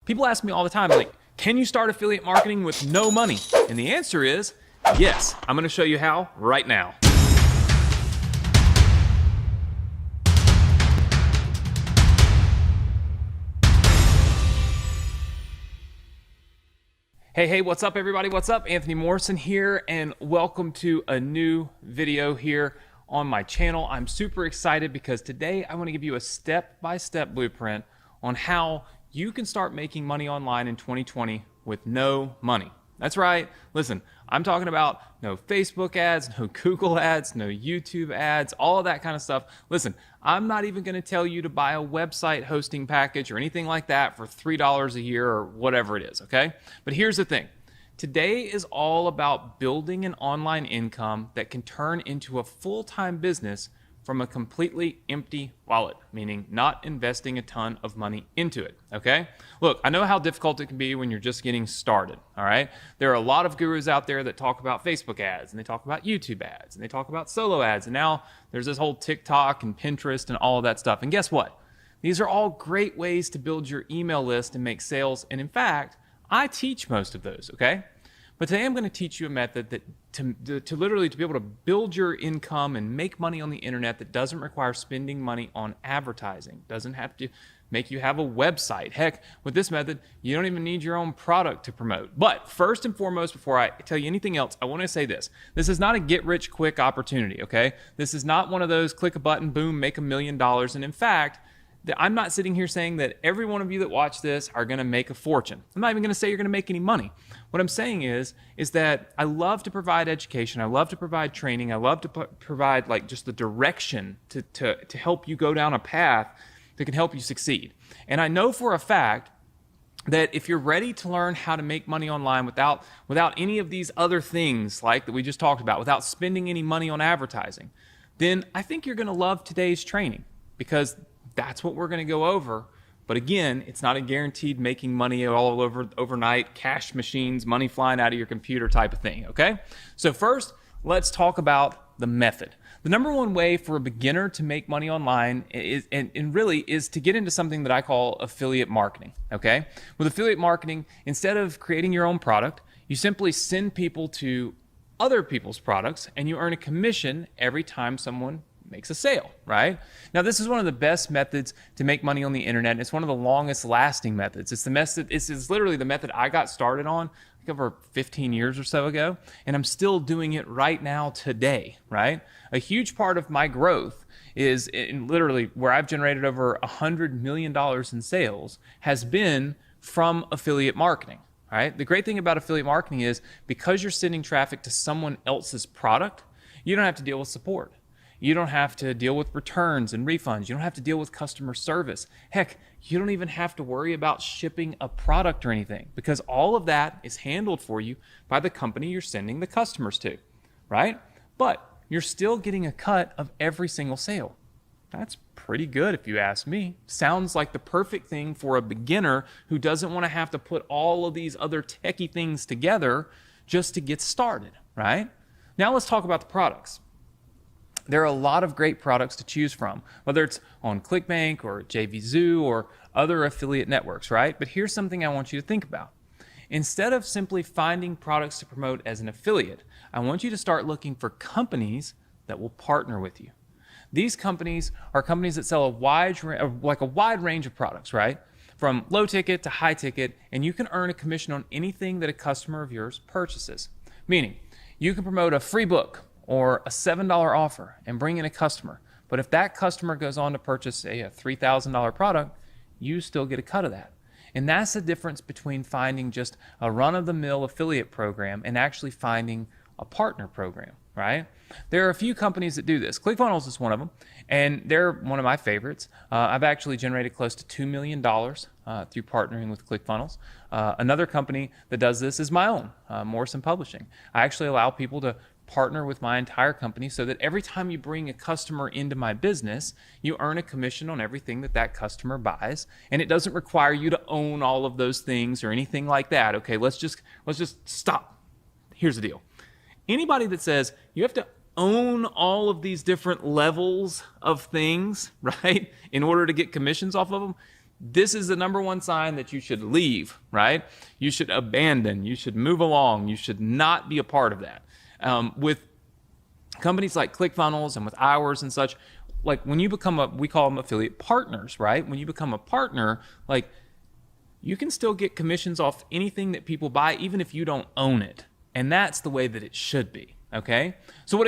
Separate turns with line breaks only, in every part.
People ask me all the time, like, can you start affiliate marketing with no money? And the answer is yes. I'm going to show you how right now. Hey, what's up everybody? What's up? Anthony Morrison here, and welcome to a new video here on my channel. I'm super excited because today I want to give you a step-by-step blueprint on how you can start making money online in 2020 with no money. That's right. Listen, I'm talking about no Facebook ads, no Google ads, no YouTube ads, all of that kind of stuff. Listen, I'm not even going to tell you to buy a website hosting package or anything like that for $3 a year or whatever it is, okay? But here's the thing. Today is all about building an online income that can turn into a full-time business from a completely empty wallet, meaning not investing a ton of money into it, okay? Look, I know how difficult it can be when you're just getting started, all right? There are a lot of gurus out there that talk about Facebook ads, and they talk about YouTube ads, and they talk about solo ads, and now there's this whole TikTok and Pinterest and all of that stuff. And guess what? These are all great ways to build your email list and make sales, and in fact, I teach most of those, okay? But today I'm going to teach you a method that to literally be able to build your income and make money on the internet that doesn't require spending money on advertising, doesn't have to make you have a website. Heck, with this method, you don't even need your own product to promote. But first and foremost, before I tell you anything else, I want to say this. This is not a get-rich-quick opportunity, okay? This is not one of those click a button, boom, make $1 million. And in fact, I'm not sitting here saying that every one of you that watch this are going to make a fortune. I'm not even going to say you're going to make any money. What I'm saying is that I love to provide education. I love to provide training. I love to provide like just the direction to help you go down a path that can help you succeed. And I know for a fact that if you're ready to learn how to make money online without any of these other things like that we just talked about, without spending any money on advertising, then I think you're going to love today's training, because that's what we're going to go over. But again, it's not a guaranteed making money all over overnight, cash machines, money flying out of your computer type of thing, okay? So first, let's talk about the method. The number one way for a beginner to make money online is to get into something that I call affiliate marketing, okay? With affiliate marketing, instead of creating your own product, you simply send people to other people's products and you earn a commission every time someone makes a sale, right? Now, this is one of the best methods to make money on the internet. It's one of the longest lasting methods. It's literally the method I got started on like over 15 years or so ago, and I'm still doing it right now today, right? A huge part of my growth is literally where I've generated over $100 million in sales has been from affiliate marketing, right? The great thing about affiliate marketing is because you're sending traffic to someone else's product, you don't have to deal with support. You don't have to deal with returns and refunds. You don't have to deal with customer service. Heck, you don't even have to worry about shipping a product or anything, because all of that is handled for you by the company you're sending the customers to, right? But you're still getting a cut of every single sale. That's pretty good if you ask me. Sounds like the perfect thing for a beginner who doesn't want to have to put all of these other techie things together just to get started, right? Now let's talk about the products. There are a lot of great products to choose from, whether it's on ClickBank or JVZoo or other affiliate networks, right? But here's something I want you to think about. Instead of simply finding products to promote as an affiliate, I want you to start looking for companies that will partner with you. These companies are companies that sell a wide range of products, right? From low ticket to high ticket, and you can earn a commission on anything that a customer of yours purchases. Meaning, you can promote a free book or a $7 offer and bring in a customer. But if that customer goes on to purchase, say, a $3,000 product, you still get a cut of that. And that's the difference between finding just a run-of-the-mill affiliate program and actually finding a partner program, right? There are a few companies that do this. ClickFunnels is one of them, and they're one of my favorites. I've actually generated close to $2 million through partnering with ClickFunnels. Another company that does this is my own, Morrison Publishing. I actually allow people to partner with my entire company so that every time you bring a customer into my business, you earn a commission on everything that customer buys, and it doesn't require you to own all of those things or anything like that. Okay, let's just stop. Here's the deal. Anybody that says you have to own all of these different levels of things, right, in order to get commissions off of them, this is the number one sign that you should leave, right? You should abandon, you should move along, you should not be a part of that. With companies like ClickFunnels and with Hours and such, like when you become we call them affiliate partners, right? When you become a partner, like you can still get commissions off anything that people buy, even if you don't own it. And that's the way that it should be, okay? So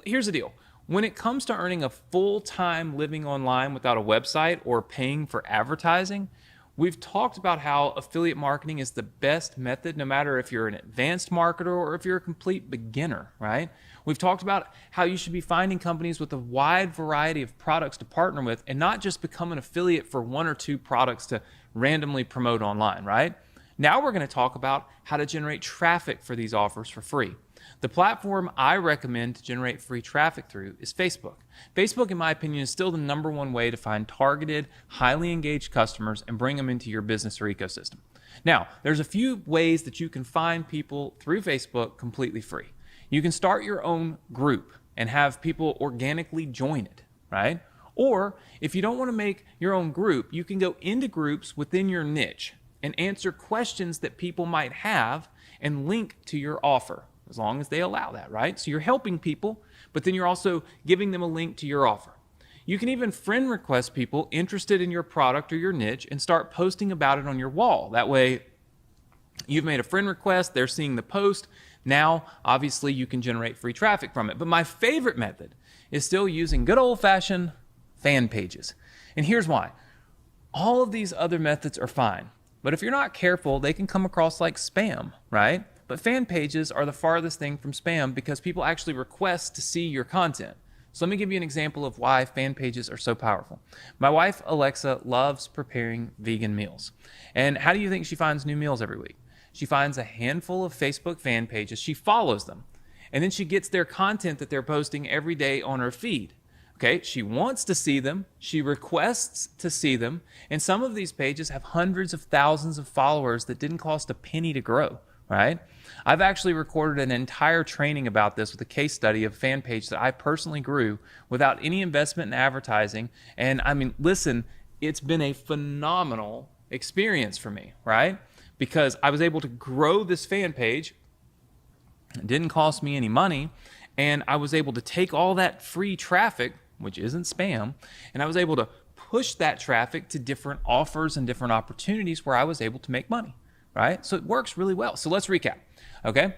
here's the deal. When it comes to earning a full-time living online without a website or paying for advertising, we've talked about how affiliate marketing is the best method, no matter if you're an advanced marketer or if you're a complete beginner, right? We've talked about how you should be finding companies with a wide variety of products to partner with and not just become an affiliate for one or two products to randomly promote online, right? Now we're going to talk about how to generate traffic for these offers for free. The platform I recommend to generate free traffic through is Facebook. Facebook, in my opinion, is still the number one way to find targeted, highly engaged customers and bring them into your business or ecosystem. Now, there's a few ways that you can find people through Facebook completely free. You can start your own group and have people organically join it, right? Or if you don't want to make your own group, you can go into groups within your niche and answer questions that people might have and link to your offer, as long as they allow that, right? So you're helping people, but then you're also giving them a link to your offer. You can even friend request people interested in your product or your niche and start posting about it on your wall. That way, you've made a friend request, they're seeing the post. Now, obviously, you can generate free traffic from it. But my favorite method is still using good old-fashioned fan pages. And here's why. All of these other methods are fine, but if you're not careful, they can come across like spam, right? But fan pages are the farthest thing from spam because people actually request to see your content. So let me give you an example of why fan pages are so powerful. My wife, Alexa, loves preparing vegan meals. And how do you think she finds new meals every week? She finds a handful of Facebook fan pages, she follows them, and then she gets their content that they're posting every day on her feed. Okay, she wants to see them, she requests to see them, and some of these pages have hundreds of thousands of followers that didn't cost a penny to grow, right? I've actually recorded an entire training about this with a case study of a fan page that I personally grew without any investment in advertising. And I mean, listen, it's been a phenomenal experience for me, right? Because I was able to grow this fan page. It didn't cost me any money. And I was able to take all that free traffic, which isn't spam, and I was able to push that traffic to different offers and different opportunities where I was able to make money, right? So it works really well. So let's recap, okay?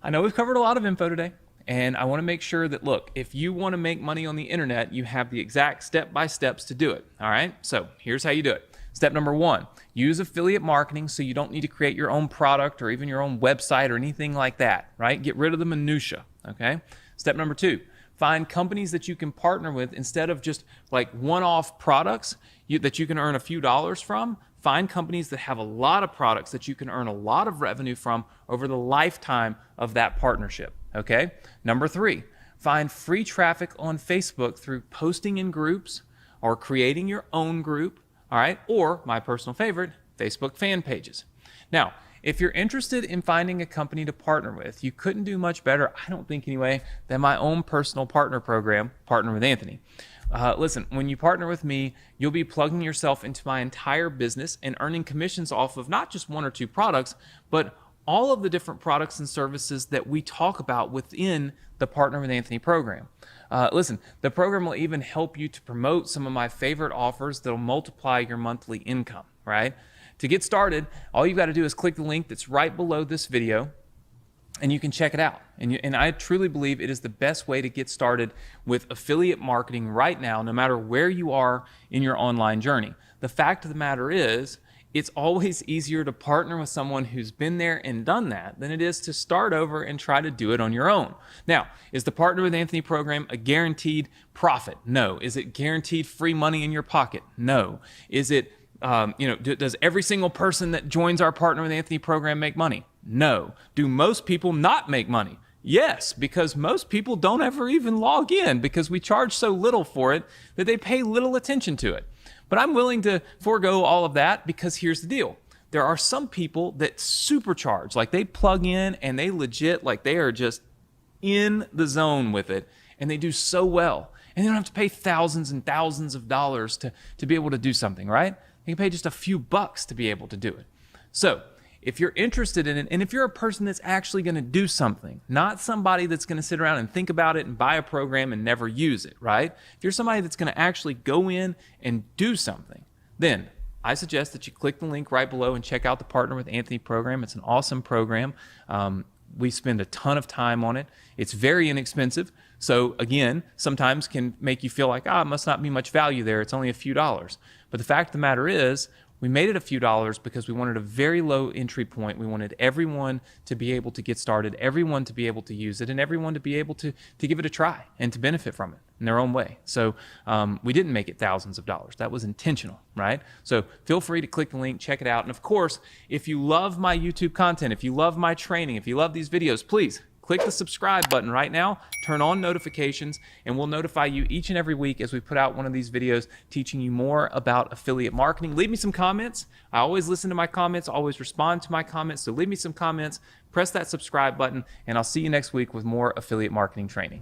I know we've covered a lot of info today, and I want to make sure that, look, if you want to make money on the internet, you have the exact step-by-steps to do it, all right? So here's how you do it. Step number one, use affiliate marketing so you don't need to create your own product or even your own website or anything like that, right? Get rid of the minutia, okay? Step number two, find companies that you can partner with instead of just like one-off products that you can earn a few dollars from. Find companies that have a lot of products that you can earn a lot of revenue from over the lifetime of that partnership, okay? Number three, find free traffic on Facebook through posting in groups or creating your own group, all right? Or my personal favorite, Facebook fan pages. Now, if you're interested in finding a company to partner with, you couldn't do much better, I don't think anyway, than my own personal partner program, Partner with Anthony. Listen, when you partner with me, you'll be plugging yourself into my entire business and earning commissions off of not just one or two products, but all of the different products and services that we talk about within the Partner with Anthony program. Listen, the program will even help you to promote some of my favorite offers that'll multiply your monthly income, right? To get started, all you've got to do is click the link that's right below this video, and you can check it out. And I truly believe it is the best way to get started with affiliate marketing right now, no matter where you are in your online journey. The fact of the matter is, it's always easier to partner with someone who's been there and done that than it is to start over and try to do it on your own. Now, is the Partner with Anthony program a guaranteed profit? No. Is it guaranteed free money in your pocket? No. Is it, does every single person that joins our Partner with Anthony program make money? No. Do most people not make money? Yes, because most people don't ever even log in because we charge so little for it that they pay little attention to it. But I'm willing to forego all of that because here's the deal. There are some people that supercharge, like they plug in and they legit, like they are just in the zone with it and they do so well. And they don't have to pay thousands and thousands of dollars to be able to do something, right? You can pay just a few bucks to be able to do it. So if you're interested in it, and if you're a person that's actually going to do something, not somebody that's going to sit around and think about it and buy a program and never use it, right? If you're somebody that's going to actually go in and do something, then I suggest that you click the link right below and check out the Partner with Anthony program. It's an awesome program. We spend a ton of time on it. It's very inexpensive. So again, sometimes can make you feel like, it must not be much value there. It's only a few dollars. But the fact of the matter is, we made it a few dollars because we wanted a very low entry point. We wanted everyone to be able to get started, everyone to be able to use it, and everyone to be able to give it a try and to benefit from it in their own way. So we didn't make it thousands of dollars. That was intentional, right? So feel free to click the link, check it out. And of course, if you love my YouTube content, if you love my training, if you love these videos, please click the subscribe button right now, turn on notifications, and we'll notify you each and every week as we put out one of these videos teaching you more about affiliate marketing. Leave me some comments. I always listen to my comments, always respond to my comments. So leave me some comments, press that subscribe button, and I'll see you next week with more affiliate marketing training.